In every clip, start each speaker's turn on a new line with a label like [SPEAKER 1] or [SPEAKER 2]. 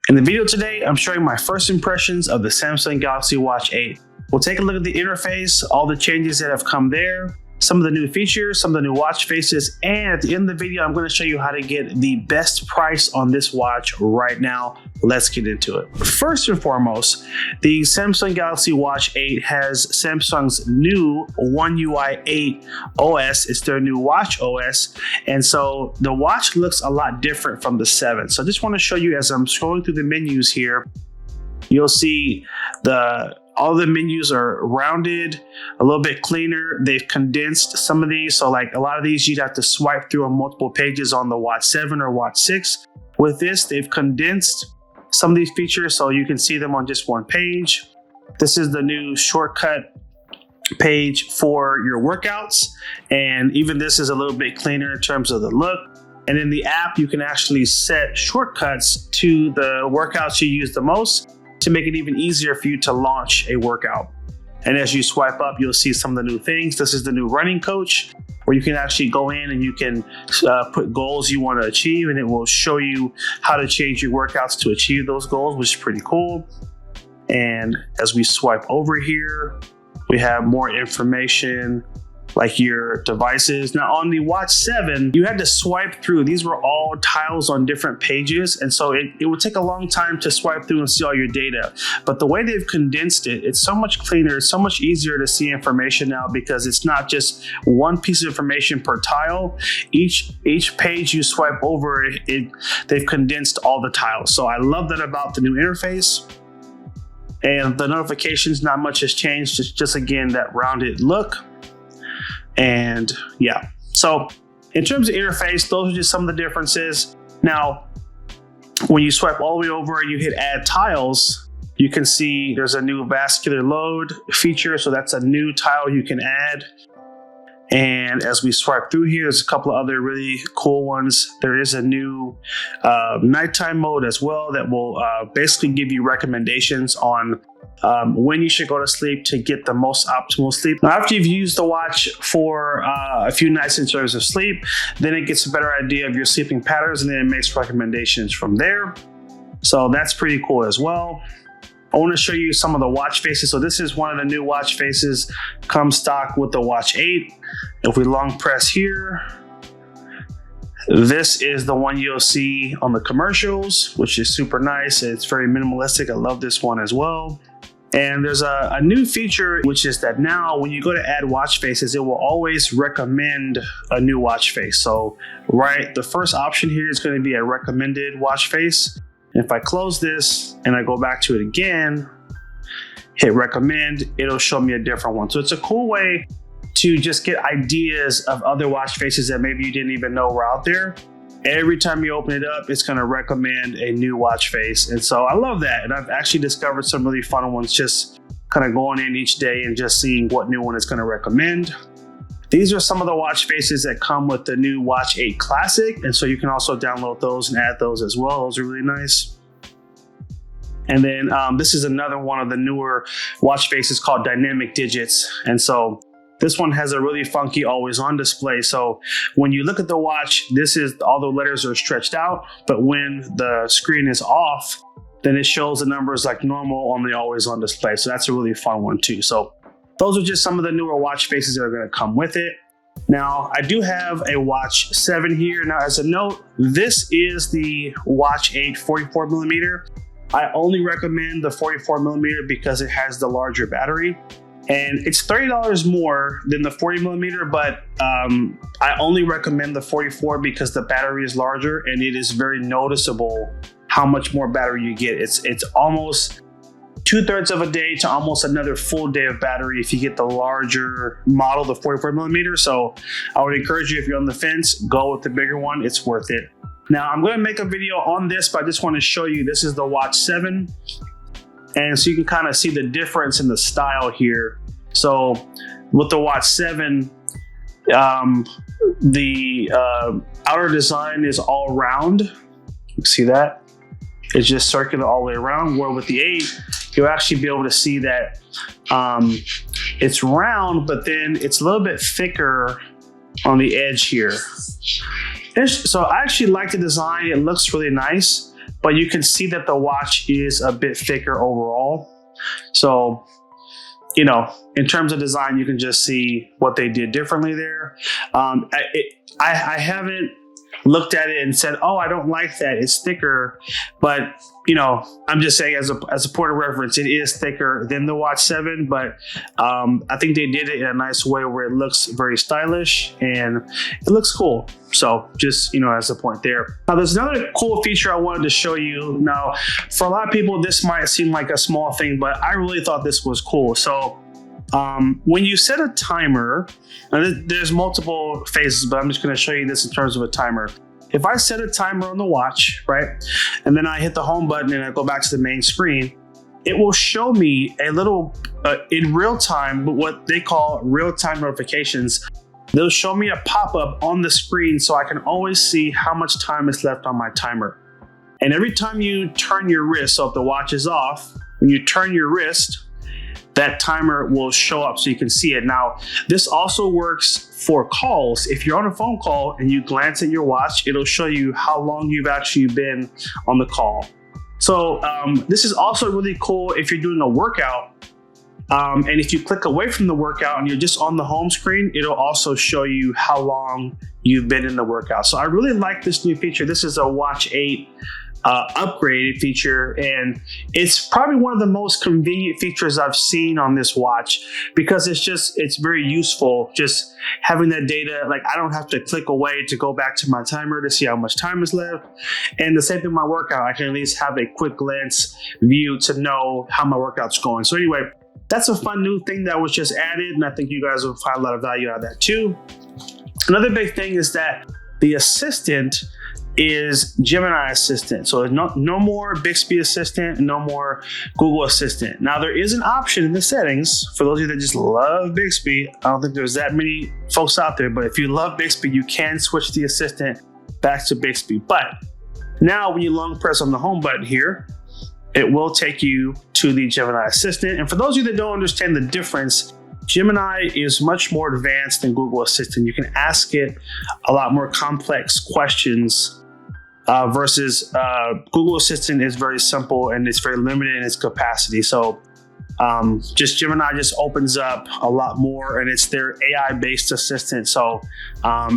[SPEAKER 1] In the video today, I'm showing my first impressions of the Samsung Galaxy Watch 8. We'll take a look at the interface, all the changes that have come there, some of the new features, some of the new watch faces, and at the end of the video, I'm going to show you how to get the best price on this watch right now. Let's get into it. First and foremost, the Samsung Galaxy Watch 8 has Samsung's new One UI 8 OS. It's their new watch OS, and so the watch looks a lot different from the 7. So I just want to show you, as I'm scrolling through the menus here, you'll see all the menus are rounded, a little bit cleaner. They've condensed some of these. So like a lot of these, you'd have to swipe through on multiple pages on the Watch 7 or Watch 6. With this, they've condensed some of these features so you can see them on just one page. This is the new shortcut page for your workouts. And even this is a little bit cleaner in terms of the look. And in the app, you can actually set shortcuts to the workouts you use the most, to make it even easier for you to launch a workout. And as you swipe up, you'll see some of the new things. This is the new running coach, where you can actually go in and you can put goals you want to achieve, and it will show you how to change your workouts to achieve those goals, which is pretty cool. And as we swipe over here, we have more information like your devices. Now on the Watch 7, you had to swipe through. These were all tiles on different pages. And so it would take a long time to swipe through and see all your data. But the way they've condensed it, it's so much cleaner, it's so much easier to see information now, because it's not just one piece of information per tile. Each page you swipe over, they've condensed all the tiles. So I love that about the new interface. And the notifications, not much has changed. Just again, that rounded look. And yeah, so in terms of interface, those are just some of the differences. Now, when you swipe all the way over and you hit add tiles, you can see there's a new vascular load feature. So that's a new tile you can add. And as we swipe through here, there's a couple of other really cool ones. There is a new nighttime mode as well that will basically give you recommendations on when you should go to sleep to get the most optimal sleep. Now, after you've used the watch for a few nights in terms of sleep, then it gets a better idea of your sleeping patterns, and then it makes recommendations from there. So that's pretty cool as well. I want to show you some of the watch faces. So this is one of the new watch faces, comes stock with the Watch 8. If we long press here, this is the one you'll see on the commercials, which is super nice. It's very minimalistic. I love this one as well. And there's a new feature, which is that now when you go to add watch faces, it will always recommend a new watch face. So the first option here is going to be a recommended watch face. And if I close this and I go back to it again, hit recommend, it'll show me a different one. So it's a cool way to just get ideas of other watch faces that maybe you didn't even know were out there. Every time you open it up, it's going to recommend a new watch face. And so I love that. And I've actually discovered some really fun ones, just kind of going in each day and just seeing what new one it's going to recommend. These are some of the watch faces that come with the new Watch 8 Classic. And so you can also download those and add those as well. Those are really nice. And then this is another one of the newer watch faces called Dynamic Digits. And so this one has a really funky always on display. So when you look at the watch, all the letters are stretched out, but when the screen is off, then it shows the numbers like normal on the always on display. So that's a really fun one too. So those are just some of the newer watch faces that are going to come with it. Now, I do have a Watch 7 here. Now, as a note, this is the Watch 8 44 millimeter. I only recommend the 44 millimeter because it has the larger battery. And it's $30 more than the 40 millimeter, but I only recommend the 44 because the battery is larger and it is very noticeable how much more battery you get. It's almost 2/3 of a day to almost another full day of battery if you get the larger model, the 44 millimeter. So I would encourage you, if you're on the fence, go with the bigger one. It's worth it. Now I'm going to make a video on this, but I just want to show you, this is the Watch 7. And so you can kind of see the difference in the style here. So with the Watch 7, the outer design is all round. You see that? It's just circular all the way around, where with the 8, you'll actually be able to see that it's round, but then it's a little bit thicker on the edge here. So I actually like the design. It looks really nice. but you can see that the watch is a bit thicker overall. So, you know, in terms of design, you can just see what they did differently there. I haven't looked at it and said, oh, I don't like that, it's thicker. But, you know, I'm just saying as a point of reference, it is thicker than the Watch 7, but I think they did it in a nice way where it looks very stylish and it looks cool. So just, you know, as a point there. Now, there's another cool feature I wanted to show you. Now, for a lot of people, this might seem like a small thing, but I really thought this was cool. So when you set a timer, and there's multiple phases, but I'm just going to show you this in terms of a timer. If I set a timer on the watch, right, and then I hit the home button and I go back to the main screen, it will show me a little, in real time, what they call real-time notifications. They'll show me a pop-up on the screen so I can always see how much time is left on my timer. And every time you turn your wrist, so if the watch is off, when you turn your wrist, that timer will show up so you can see it. Now, this also works for calls. If you're on a phone call and you glance at your watch, it'll show you how long you've actually been on the call. So this is also really cool if you're doing a workout. And if you click away from the workout and you're just on the home screen, it'll also show you how long you've been in the workout. So I really like this new feature. This is a Watch 8 upgraded feature, and it's probably one of the most convenient features I've seen on this watch because it's very useful just having that data. Like, I don't have to click away to go back to my timer to see how much time is left. And the same thing with my workout, I can at least have a quick glance view to know how my workout's going. So anyway, that's a fun new thing that was just added, and I think you guys will find a lot of value out of that too. Another big thing is that the assistant is Gemini Assistant. So no more Bixby Assistant, no more Google Assistant. Now, there is an option in the settings for those of you that just love Bixby. I don't think there's that many folks out there, but if you love Bixby, you can switch the assistant back to Bixby. But now when you long press on the home button here, it will take you to the Gemini Assistant. And for those of you that don't understand the difference, Gemini is much more advanced than Google Assistant. You can ask it a lot more complex questions versus Google Assistant is very simple and it's very limited in its capacity. So just Gemini just opens up a lot more, and it's their AI-based assistant. So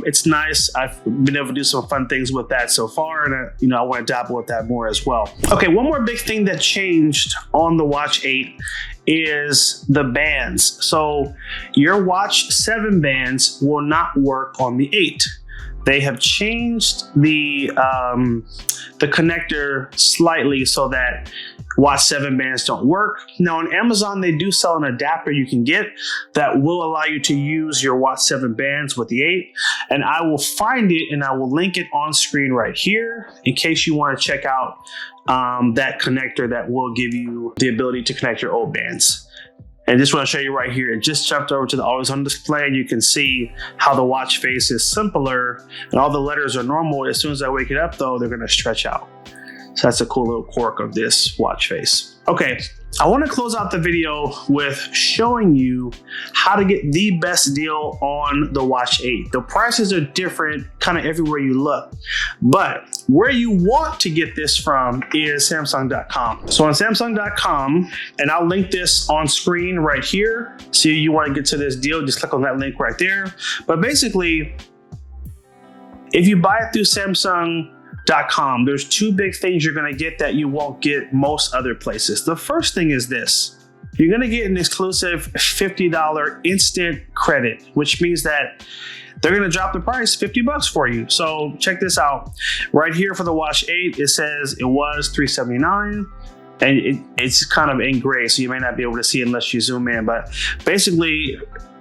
[SPEAKER 1] it's nice. I've been able to do some fun things with that so far, and I want to dabble with that more as well. Okay, one more big thing that changed on the Watch 8 is the bands. So your Watch 7 bands will not work on the 8. They have changed the connector slightly so that Watch 7 bands don't work. Now on Amazon, they do sell an adapter you can get that will allow you to use your Watch 7 bands with the 8. And I will find it and I will link it on screen right here in case you want to check out that connector that will give you the ability to connect your old bands. And just want to show you right here, it just jumped over to the always on display, and you can see how the watch face is simpler and all the letters are normal. As soon as I wake it up though, they're going to stretch out. So that's a cool little quirk of this watch face. Okay, I want to close out the video with showing you how to get the best deal on the Watch 8. The prices are different kind of everywhere you look, but where you want to get this from is Samsung.com. So on Samsung.com, and I'll link this on screen right here. So you want to get to this deal, just click on that link right there. But basically, if you buy it through Samsung.com, there's two big things you're going to get that you won't get most other places. The first thing is this. You're going to get an exclusive $50 instant credit, which means that they're going to drop the price $50 for you. So check this out. Right here for the Watch 8, it says it was $379. And it's kind of in gray, so you may not be able to see it unless you zoom in. But basically,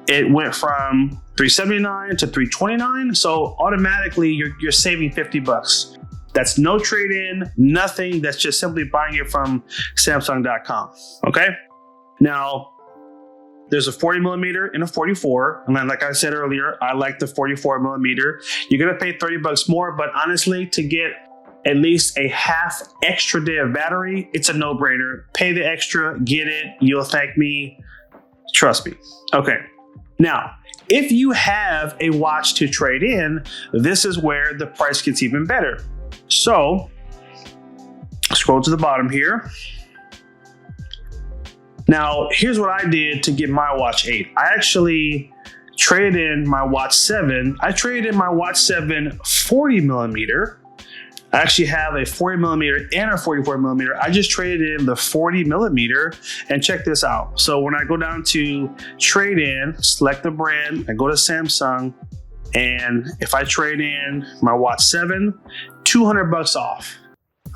[SPEAKER 1] it went from $379 to $329. So automatically, you're saving $50. That's no trade-in, nothing. That's just simply buying it from Samsung.com. Okay. Now, there's a 40 millimeter and a 44. And then, like I said earlier, I like the 44 millimeter. You're going to pay $30 more, but honestly, to get at least a half extra day of battery, it's a no-brainer. Pay the extra, get it. You'll thank me. Trust me. Okay. Now, if you have a watch to trade in, this is where the price gets even better. So Scroll to the bottom here. Now, here's what I did to get my watch 8. I actually traded in my watch 7. I traded in my watch 7 40 millimeter. I actually have a 40 millimeter and a 44 millimeter. I just traded in the 40 millimeter, and check this out. So when I go down to trade in, select the brand, I go to Samsung, and if I trade in my watch 7, 200 bucks off.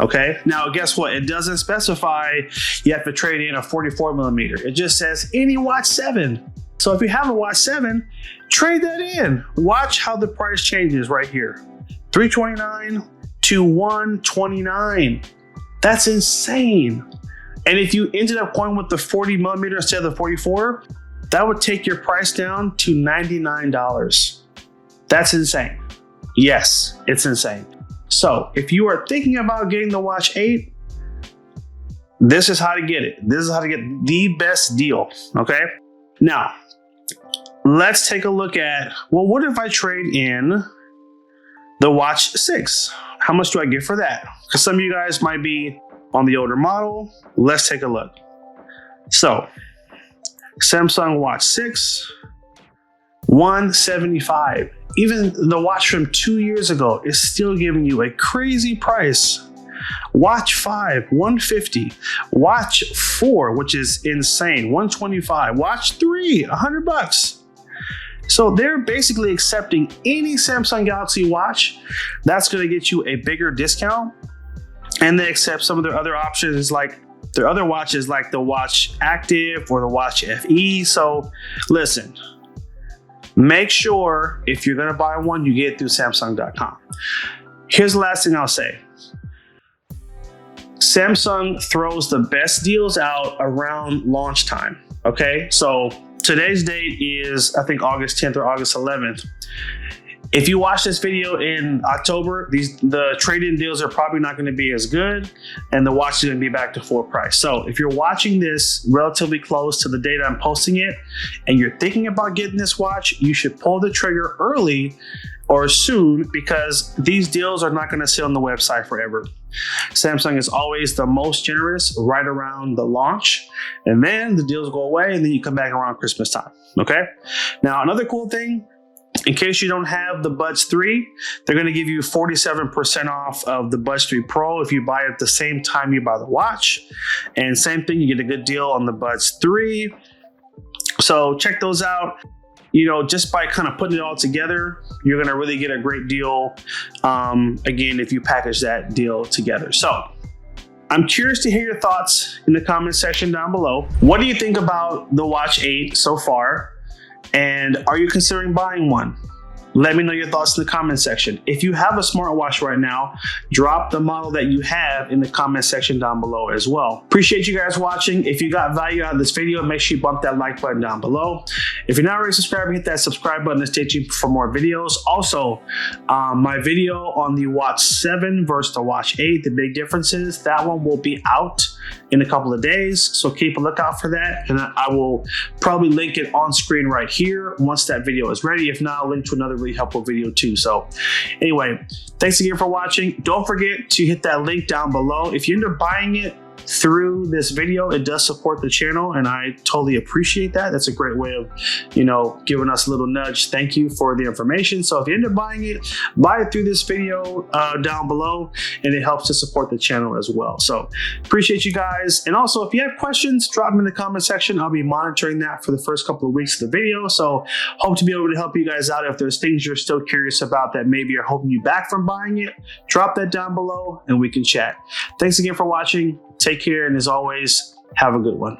[SPEAKER 1] Okay, now guess what? It doesn't specify you have to trade in a 44 millimeter. It just says any watch 7. So if you have a watch 7, trade that in. Watch how the price changes right here. $329 to $129. That's insane. And if you ended up going with the 40 millimeter instead of the 44, that would take your price down to $99. That's insane. Yes, it's insane. So if you are thinking about getting the watch 8, this is how to get it. This is how to get the best deal, okay? Now, let's take a look at, well, what if I trade in the watch 6? How much do I get for that? Because some of you guys might be on the older model. Let's take a look. So, Samsung Watch 6, $175. Even the watch from 2 years ago is still giving you a crazy price. Watch 5, $150. Watch 4, which is insane, $125. Watch 3, $100. So they're basically accepting any Samsung Galaxy watch that's going to get you a bigger discount. And they accept some of their other options, like their other watches, like the Watch Active or the Watch FE. So listen, make sure if you're going to buy one, you get it through Samsung.com. Here's the last thing I'll say. Samsung throws the best deals out around launch time. Okay, so today's date is, I think, August 10th or August 11th. If you watch this video in October, the trade-in deals are probably not going to be as good, and the watch is going to be back to full price. So if you're watching this relatively close to the date I'm posting it, and you're thinking about getting this watch, you should pull the trigger early or soon, because these deals are not going to sit on the website forever. Samsung is always the most generous right around the launch, and then the deals go away, and then you come back around Christmas time. Okay. Now, another cool thing, in case you don't have the Buds 3, they're going to give you 47% off of the Buds 3 Pro if you buy it at the same time you buy the watch. And same thing, you get a good deal on the Buds 3. So check those out. You know, just by kind of putting it all together, you're going to really get a great deal. Again, if you package that deal together. So I'm curious to hear your thoughts in the comment section down below. What do you think about the Watch 8 so far? And are you considering buying one? Let me know your thoughts in the comment section. If you have a smartwatch right now, drop the model that you have in the comment section down below as well. Appreciate you guys watching. If you got value out of this video, make sure you bump that like button down below. If you're not already subscribed, hit that subscribe button and stay tuned for more videos. Also, my video on the Watch 7 versus the Watch 8, the big differences, that one will be out in a couple of days. So keep a lookout for that. And I will probably link it on screen right here once that video is ready. If not, I'll link to another really helpful video too. So anyway, thanks again for watching. Don't forget to hit that link down below. If you end up buying it through this video, it does support the channel, and I totally appreciate that. That's a great way of, you know, giving us a little nudge. Thank you for the information. So if you end up buying it, buy it through this video down below, and it helps to support the channel as well. So appreciate you guys. And also, if you have questions, drop them in the comment section. I'll be monitoring that for the first couple of weeks of the video. So hope to be able to help you guys out. If there's things you're still curious about that maybe are holding you back from buying it, drop that down below and we can chat. Thanks again for watching. Take care, and as always, have a good one.